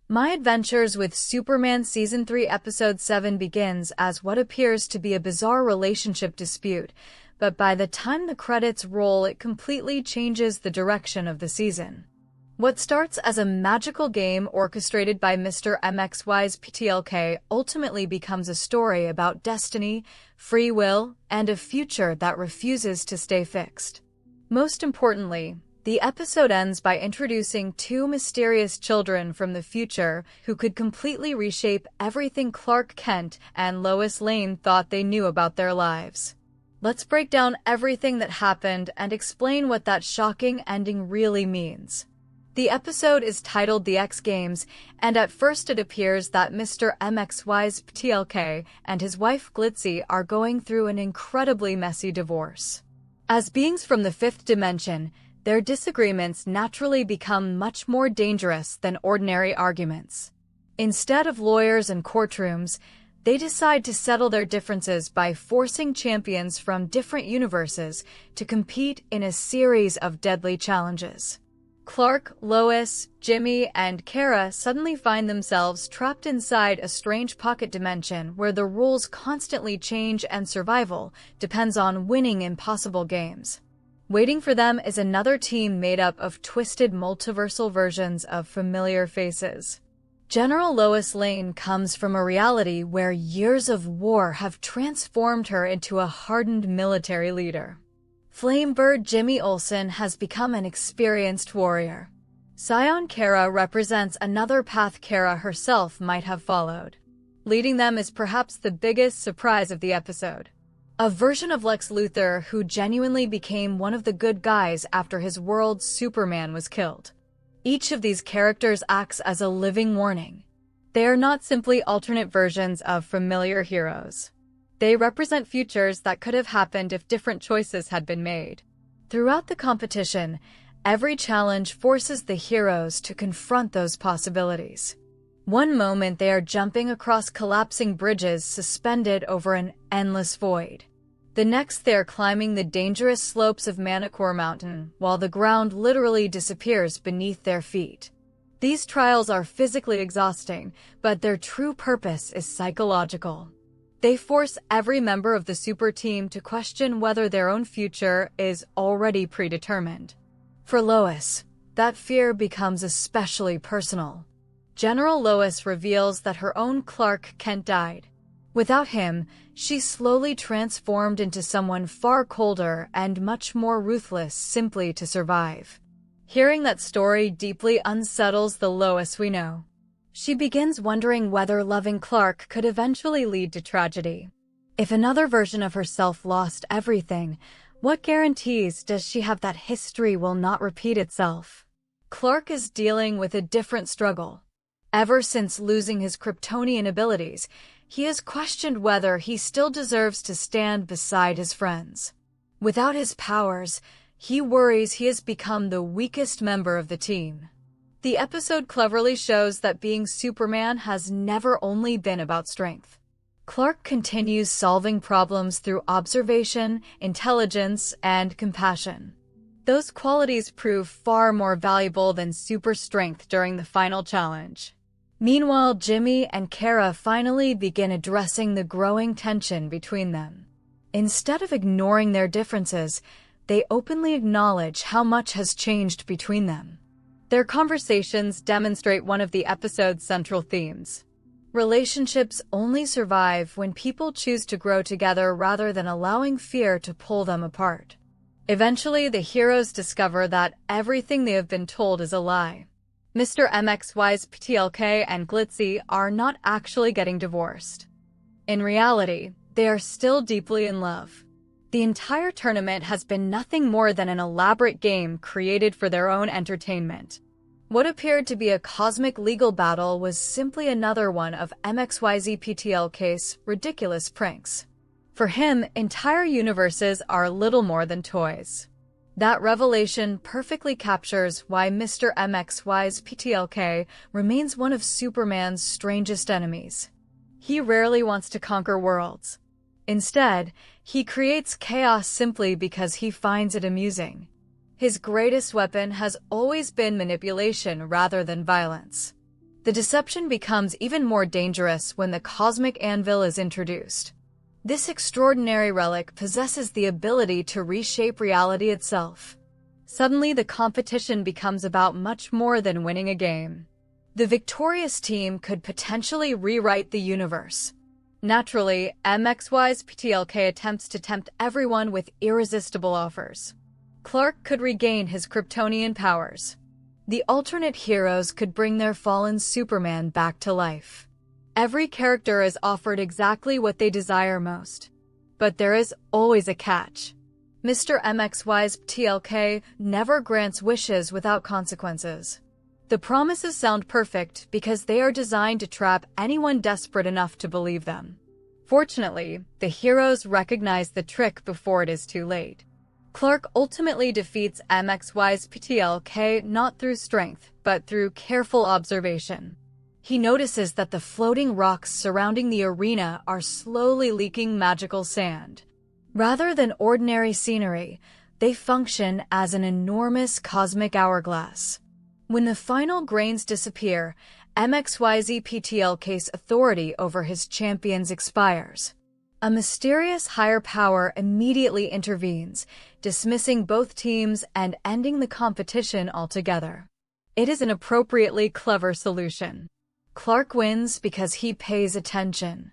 My Adventures with Superman Season 3 Episode 7 begins as what appears to be a bizarre relationship dispute, but by the time the credits roll, it completely changes the direction of the season. What starts as a magical game orchestrated by Mr. Mxyzptlk ultimately becomes a story about destiny, free will, and a future that refuses to stay fixed. Most importantly, the episode ends by introducing two mysterious children from the future who could completely reshape everything Clark Kent and Lois Lane thought they knew about their lives. Let's break down everything that happened and explain what that shocking ending really means. The episode is titled The X Games, and at first it appears that Mr. Mxyzptlk and his wife Glitzy are going through an incredibly messy divorce. As beings from the fifth dimension, their disagreements naturally become much more dangerous than ordinary arguments. Instead of lawyers and courtrooms, they decide to settle their differences by forcing champions from different universes to compete in a series of deadly challenges. Clark, Lois, Jimmy, and Kara suddenly find themselves trapped inside a strange pocket dimension where the rules constantly change and survival depends on winning impossible games. Waiting for them is another team made up of twisted multiversal versions of familiar faces. General Lois Lane comes from a reality where years of war have transformed her into a hardened military leader. Flamebird Jimmy Olsen has become an experienced warrior. Scion Kara represents another path Kara herself might have followed. Leading them is perhaps the biggest surprise of the episode. A version of Lex Luthor who genuinely became one of the good guys after his world Superman was killed. Each of these characters acts as a living warning. They are not simply alternate versions of familiar heroes. They represent futures that could have happened if different choices had been made. Throughout the competition, every challenge forces the heroes to confront those possibilities. One moment they are jumping across collapsing bridges suspended over an endless void. The next they are climbing the dangerous slopes of Manticore Mountain while the ground literally disappears beneath their feet. These trials are physically exhausting, but their true purpose is psychological. They force every member of the super team to question whether their own future is already predetermined. For Lois, that fear becomes especially personal. General Lois reveals that her own Clark Kent died. Without him, she slowly transformed into someone far colder and much more ruthless simply to survive. Hearing that story deeply unsettles the Lois we know. She begins wondering whether loving Clark could eventually lead to tragedy. If another version of herself lost everything, what guarantees does she have that history will not repeat itself? Clark is dealing with a different struggle. Ever since losing his Kryptonian abilities, he has questioned whether he still deserves to stand beside his friends. Without his powers, he worries he has become the weakest member of the team. The episode cleverly shows that being Superman has never only been about strength. Clark continues solving problems through observation, intelligence, and compassion. Those qualities prove far more valuable than super strength during the final challenge. Meanwhile, Jimmy and Kara finally begin addressing the growing tension between them. Instead of ignoring their differences, they openly acknowledge how much has changed between them. Their conversations demonstrate one of the episode's central themes. Relationships only survive when people choose to grow together rather than allowing fear to pull them apart. Eventually, the heroes discover that everything they have been told is a lie. Mr. Mxyzptlk and Glitzy are not actually getting divorced. In reality, they are still deeply in love. The entire tournament has been nothing more than an elaborate game created for their own entertainment. What appeared to be a cosmic legal battle was simply another one of Mxyzptlk's ridiculous pranks. For him, entire universes are little more than toys. That revelation perfectly captures why Mr. Mxyzptlk remains one of Superman's strangest enemies. He rarely wants to conquer worlds. Instead, he creates chaos simply because he finds it amusing. His greatest weapon has always been manipulation rather than violence. The deception becomes even more dangerous when the cosmic anvil is introduced. This extraordinary relic possesses the ability to reshape reality itself. Suddenly, the competition becomes about much more than winning a game. The victorious team could potentially rewrite the universe. Naturally, Mxyzptlk attempts to tempt everyone with irresistible offers. Clark could regain his Kryptonian powers. The alternate heroes could bring their fallen Superman back to life. Every character is offered exactly what they desire most. But there is always a catch. Mr. Mxyzptlk never grants wishes without consequences. The promises sound perfect because they are designed to trap anyone desperate enough to believe them. Fortunately, the heroes recognize the trick before it is too late. Clark ultimately defeats Mxyzptlk not through strength, but through careful observation. He notices that the floating rocks surrounding the arena are slowly leaking magical sand. Rather than ordinary scenery, they function as an enormous cosmic hourglass. When the final grains disappear, Mxyzptlk's authority over his champions expires. A mysterious higher power immediately intervenes, dismissing both teams and ending the competition altogether. It is an appropriately clever solution. Clark wins because he pays attention.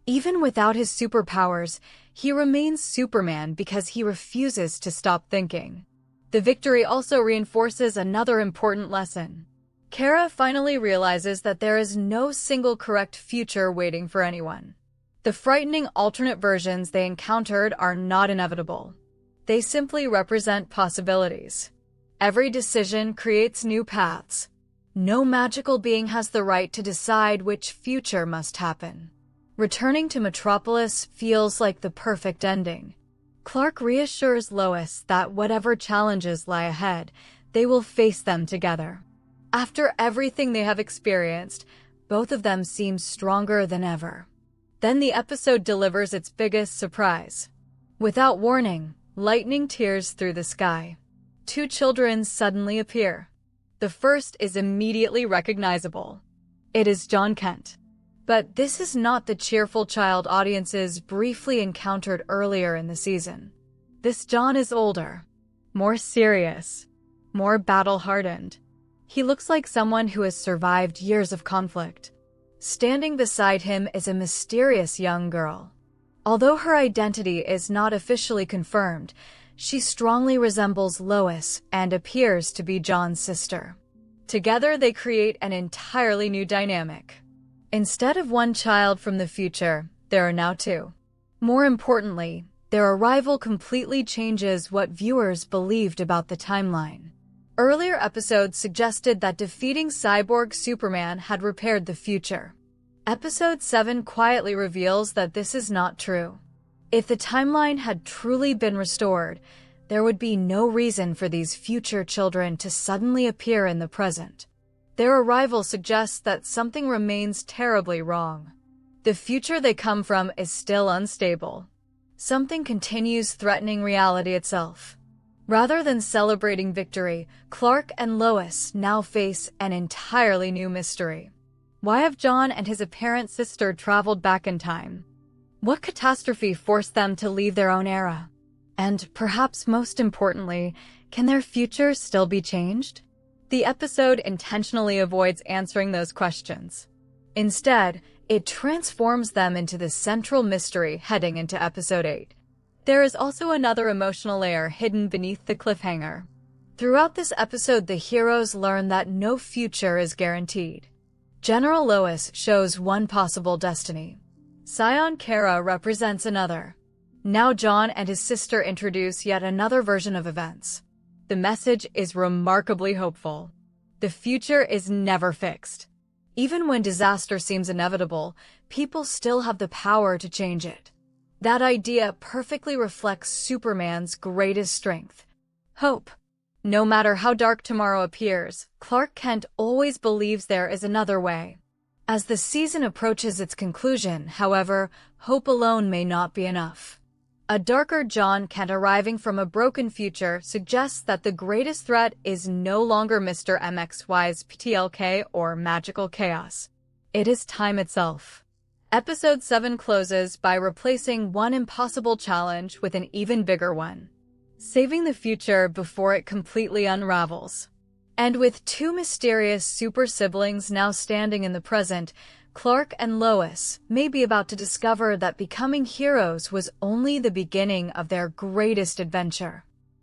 Even without his superpowers, he remains Superman because he refuses to stop thinking. The victory also reinforces another important lesson. Kara finally realizes that there is no single correct future waiting for anyone. The frightening alternate versions they encountered are not inevitable. They simply represent possibilities. Every decision creates new paths. No magical being has the right to decide which future must happen. Returning to Metropolis feels like the perfect ending. Clark reassures Lois that whatever challenges lie ahead, they will face them together. After everything they have experienced, both of them seem stronger than ever. Then the episode delivers its biggest surprise. Without warning, lightning tears through the sky. Two children suddenly appear. The first is immediately recognizable. It is Jon Kent. But this is not the cheerful child audiences briefly encountered earlier in the season. This Jon is older, more serious, more battle-hardened. He looks like someone who has survived years of conflict. Standing beside him is a mysterious young girl. Although her identity is not officially confirmed, she strongly resembles Lois and appears to be Jon's sister. Together they create an entirely new dynamic. Instead of one child from the future, there are now two. More importantly, their arrival completely changes what viewers believed about the timeline. Earlier episodes suggested that defeating cyborg Superman had repaired the future. Episode 7 quietly reveals that this is not true. If the timeline had truly been restored, there would be no reason for these future children to suddenly appear in the present. Their arrival suggests that something remains terribly wrong. The future they come from is still unstable. Something continues threatening reality itself. Rather than celebrating victory, Clark and Lois now face an entirely new mystery. Why have Jon and his apparent sister traveled back in time? What catastrophe forced them to leave their own era? And perhaps most importantly, can their future still be changed? The episode intentionally avoids answering those questions. Instead, it transforms them into the central mystery heading into episode 8. There is also another emotional layer hidden beneath the cliffhanger. Throughout this episode, the heroes learn that no future is guaranteed. General Lois shows one possible destiny. Scion Kara represents another. Now Jon and his sister introduce yet another version of events. The message is remarkably hopeful. The future is never fixed. Even when disaster seems inevitable, people still have the power to change it. That idea perfectly reflects Superman's greatest strength: hope. No matter how dark tomorrow appears, Clark Kent always believes there is another way. As the season approaches its conclusion, however, hope alone may not be enough. A darker Jon Kent arriving from a broken future suggests that the greatest threat is no longer Mr. Mxyzptlk or magical chaos. It is time itself. Episode 7 closes by replacing one impossible challenge with an even bigger one, saving the future before it completely unravels. And with two mysterious super siblings now standing in the present, Clark and Lois may be about to discover that becoming heroes was only the beginning of their greatest adventure.